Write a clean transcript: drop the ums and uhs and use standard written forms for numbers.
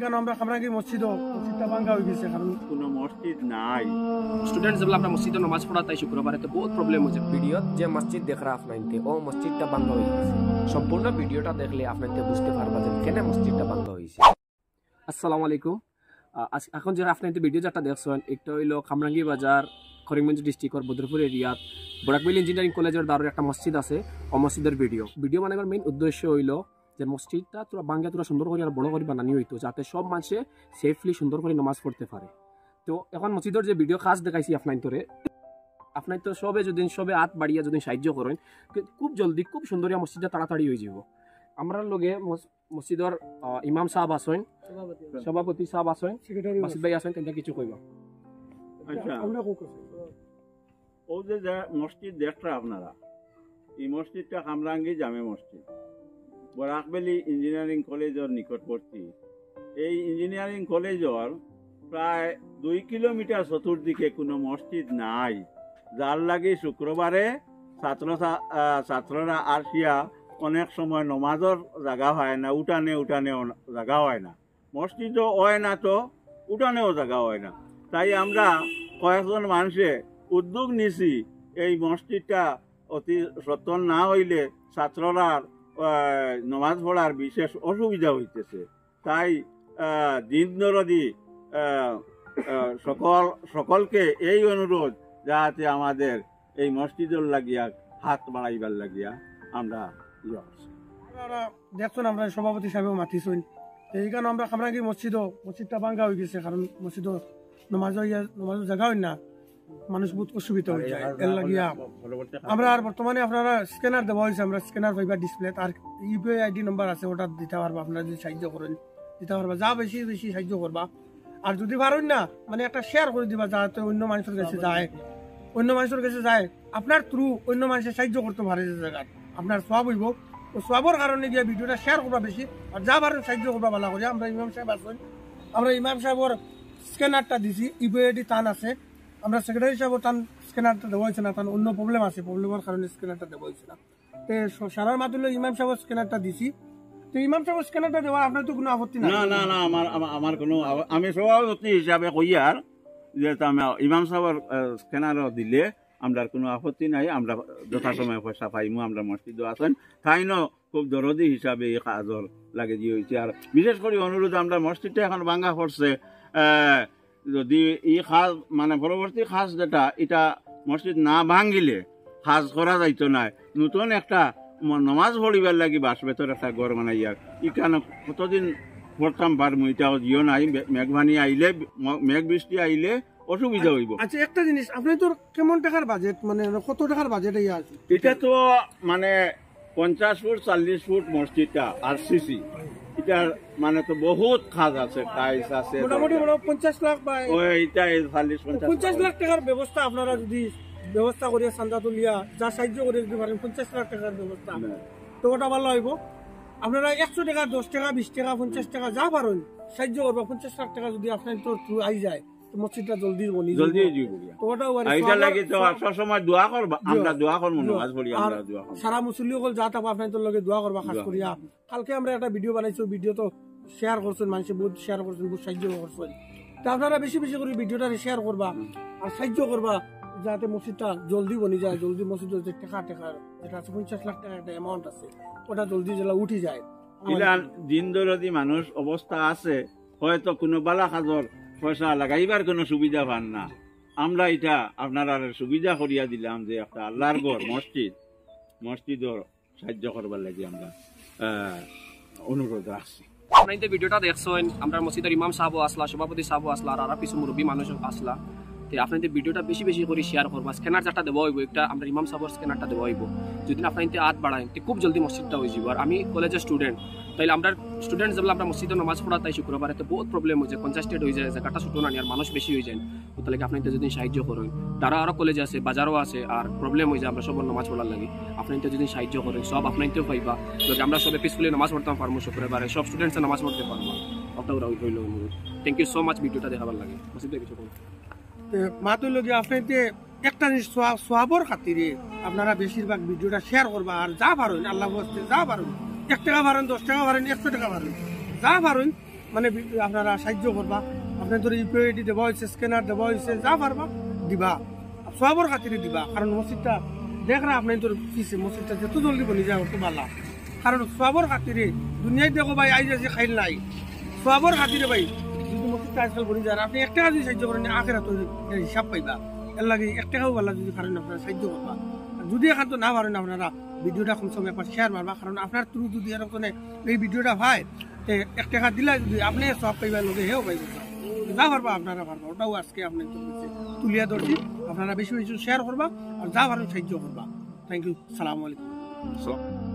কেন আমরা খামরাঙ্গি মসজিদটা ভাঙ্গা হয়ে গেছে, কারণ কোনো মসজিদ নাই। স্টুডেন্ট যেগুলো আমরা মসজিদে নামাজ পড়া তাই শুক্রবারে তো বহুত প্রবলেম হয়েছে। ভিডিওত যে মসজিদ দেখা আপনাইতে ও মসজিদটা ভাঙ্গা হয়ে গেছে। সম্পূর্ণ ভিডিওটা দেখলে আপনাইতে বুঝতে পারবা যে কেন মসজিদটা ভাঙ্গা হয়েছে। আসসালামু আলাইকুম। এখন যে আপনার ভিডিও যেটা দেখছেন একটা হইল খামরাঙ্গি বাজার, করিমগঞ্জ ডিস্ট্রিক্টর বদরপুর এরিয়াত বরাকবিল ইঞ্জিনিয়ারিং কলেজের দ্বারা একটা মসজিদ আছে। ও মসজিদের ভিডিও মানে মেইন উদ্দেশ্য হইল যে মসজিদটা তোরা বাঙ্গা তোরা সুন্দর করে আর বড় করে বানানি হইতো, যাতে সব মানুষে সেফলি সুন্দর করে নামাজ পড়তে পারে। তো এখন মসজিদের যে ভিডিও খাস দেখাইছি আপনার তো সবে হাত বাড়িয়া যদি সাহায্য করেন খুব জলদি খুব সুন্দর মসজিদটা তাড়াতাড়ি হয়ে যাব। আমরা লগে মসজিদের ইমাম সাহেব আছেন, সভাপতি সাহেব আছেন, মাসিদ ভাই আছেন, তেমন কিছু কইবা। আচ্ছা, ও যে মসজিদ দেখরা আপনারা, এই মসজিদটা খামরাঙ্গি জামে মসজিদ, বরাকবেলি ইঞ্জিনিয়ারিং কলেজের নিকটবর্তী। এই ইঞ্জিনিয়ারিং কলেজের প্রায় 2 কিলোমিটার চতুর্দিকে কোনো মসজিদ নাই, যার লাগে শুক্রবারে ছাত্ররা আসিয়া অনেক সময় নমাজের জায়গা হয় না, উঠানে জায়গা হয় না, মসজিদও হয় না, তো উঠানেও জায়গা হয় না। তাই আমরা কয়েকজন মানুষে উদ্যোগ নিছি, এই মসজিদটা অতি সত্তর না হইলে ছাত্ররা নমাজ পড়ার বিশেষ অসুবিধা হইতেছে। তাই দিন দরদি সকলকে এই অনুরোধ, যাতে আমাদের এই মসজিদের লাগিয়া হাত বাড়াইবার লাগিয়া আমরা দেখছেন আমরা সভাপতি সাহেব মাতিছেন। এইখানে আমরা খামরাঙ্গি মসজিদটা ভাঙ্গা হয়ে গেছে, কারণ মসজিদও নমাজের জায়গা হয় না, মানুষ বহুত অসুবিধা হয়ে যায়। এর লাগিয়া আমরা আর বর্তমানে আপনারা স্ক্যানার দেওয়া হয়েছে, আমরা স্ক্যানার পাইবা ডিসপ্লে, আর ইউপিআই আইডি নম্বর আছে, ওটা দিতে পারবা। আপনারা যদি সাহায্য করেন দিতে পারবা, যা বেশি সাহায্য করবা। আর যদি পারেন না, মানে একটা শেয়ার করে দিবা, যাতে অন্য মানুষের কাছে যায়, আপনার থ্রু অন্য মানুষের সাহায্য করতে পারে, যে জায়গা আপনার সব হইব। তো সবর কারণে গিয়ে ভিডিওটা শেয়ার করবা বেশি, আর যা পারেন সাহায্য করবা ভালো করে। আমরা ইমাম সাহেব আছেন, আমরা ইমাম সাহেবের স্ক্যানারটা দিছি, ইউপিআই আইডি টান আছে। আমরা সেক্রেটারি সাহেব টান স্ক্যানারটা দেওয়া হয়েছে না, তার অন্য প্রবলেম আছে, প্রবলেমের কারণে স্ক্যানারটা দেওয়া হয়েছে না। তো সারার মাধ্যমে ইমাম সাহেবের স্ক্যানারটা দিছি। তো ইমাম সাহেবের স্ক্যানারটা দেওয়া আপনার তো কোনো আপত্তি না? না, আমার কোনো, আমি সভাপতি হিসাবে কই আর যে ইমাম সাহেবের স্ক্যানার দিলে আমরা কোনো আপত্তি নাই। আমরা যথাসময়ে পয়সা পাইমু, আমরা মসজিদও আছেন, তাই ন খুব দরদি হিসাবে এই কাজর লাগে দিয়ে হয়েছে। আর বিশেষ করে অনুরোধ, আমরা মসজিদটা এখন ভাঙ্গা পড়ছে, যদি এই খাজ মানে পরবর্তী খাজ যেটা, এটা মসজিদ না ভাঙ্গিলে খাজ করা যাইতো না। নতুন একটা নমাজ পড়িবার লাগি বাস ভেতর একটা ঘর বানাইয়ার ইখানে কতদিন পড়তাম পারমু, এটাও জিও নাই। মেঘবানি আইলে, মেঘ বৃষ্টি আইলে অসুবিধা হইব। আচ্ছা, একটা জিনিস, আপনি তো কেমন টাকার বাজেট, মানে কত টাকার বাজেট আছে? এটা তো মানে 50 ফুট 40 ফুট মসজিদটা আরসিসি, এটার মানে তো বহুত খাজ আছে, টাইলস আছে, মোটামুটি 50 লাখ বা ওইটা 40-50 লাখ টাকার ব্যবস্থা আপনারা যদি ব্যবস্থা করে চান্দা তুলিয়া যা সাহায্য করে দিতে পারেন, 50 লাখ টাকার ব্যবস্থা, তো ওটা ভালো হইব। আপনারা 100 টাকা, 10 টাকা, 20 টাকা, 50 টাকা যা পারেন সাহায্য করবো। 50 লাখ টাকা যদি আপনার তো আই যায়, মসজিদটা জলদি সারা মুসলিম যা থাকবো আপনার লগে দোয়া করবা। খাস করিয়া কালকে আমরা একটা ভিডিও বানাইছি, ভিডিও তো শেয়ার করছেন, মানুষে বহুত শেয়ার করছেন, বহুত সাহায্য করছেন। তো আপনারা বেশি করে ভিডিওটা শেয়ার করবা আর সাহায্য করবা, যাতে মসজিদটা জলদি বনি যায়। জলদি মসজিদের যে টাকা যেটা আছে 50 লাখ টাকা একটা অ্যামাউন্ট আছে, ওটা জলদি যেটা উঠি যায়। দিন দরদি মানুষ অবস্থা আছে, হয়তো কোনো বালা কাজর পয়সা লাগাইবার কোনো সুবিধা পান না। আমরা এটা আপনারা সুবিধা করিয়া দিলাম যে একটা আল্লাহর ঘর মসজিদর সাহায্য করবার লাগে আমরা অনুরোধ রাখছি। আপনার ভিডিওটা দেখছেন, আমরা মসজিদের ইমাম সাহেব আসলা, সভাপতি সাহেব আসলা, আর কিছু মুরব্বী মানুষ আসলা। আপনাদের ভিডিওটা বেশি করে শেয়ার করবা। স্ক্যানার যেটা দেওয়া হইব, একটা আমরা ইমাম সাহেবের স্ক্যানারটা দেওয়া হইব। যদি আপনার হাত বাড়ায় খুব জলদি মসজিদটা হয়ে যাব। আর আমি কলেজের স্টুডেন্ট, তাইলে আমরা স্টুডেন্ট যেগুলো আমরা মসজিদে নামাজ পড়া তাই শুক্রবারে তো বহুত প্রবলেম হয়েছে, কনজাস্টেড হয়ে যায়, জায়গাটা ছোটো না, আর মানুষ বেশি হয়ে যায়। তাহলে আপনাদের যদি সাহায্য করেন, তারা আরও কলেজে আছে, বাজারও আছে, আর প্রবলেম হয়ে যায় আমরা সবার নামাজ পড়ার লাগে। আপনাদের যদি সাহায্য করেন, সব আপনাদেরও পাইবা। যদি আমরা সবাই পিসফুলি নামাজ পড়তাম পারবো শুক্রবারে, সব স্টুডেন্টসে নামাজ পড়তে পারবো। ওটা ওরা হইল অনুরোধ। থ্যাংক ইউ সো মাচ ভিডিওটা দেখাবার লাগে। মসজিদে কিছু মাতুল আপনার একটা জিনিস সোয়াবর খাতিরে আপনারা বেশিরভাগ ভিডিওটা শেয়ার করবা, আর যা পারেন আল্লাহ যা পারেন, 1 টাকা পারেন, 10 টাকা পারেন, 100 টাকা পারেন, যা পারেন মানে আপনারা সাহায্য করবা আপনার ধরে ইউপিআইডি দেওয়া হয়েছে স্ক্যানার দেওয়া হয়েছে যা পারবা দিবা সবর খাতিরে দিবা কারণ মসজিদটা দেখ না আপনার তোর পিছিয়ে মসজিদটা যত জলদি বনি যায় অত ভালো কারণ সবর খাতিরে দুনিয়ায় দেখো ভাই আইজ আছে খাইল নাই সবর খাতিরে ভাই যদি মসজিদটা আজকাল বনি যায় আপনি 1 টাকা যদি সাহায্য করেন আখেরা তো হিসাব পাইবা এর লাগে 1 টাকাও ভালো যদি কারণ আপনারা সাহায্য করবা যদি এখন তো না পারেন আপনারা ভিডিওটা কম সময় একবার শেয়ার মারবা কারণ আপনার থ্রু যদি এরকম এই ভিডিওটা হয় 1 টাকা দিলে যদি আপনি সব পাইবা লোকে হেও পাইবা যা পারবা আপনারা পারবা ওটাও আজকে আপনি তুলিয়া ধরছি আপনারা বেশি বেশি শেয়ার করবা আর যা পারেন সাহায্য করবা থ্যাংক ইউ সালামু আলাইকুম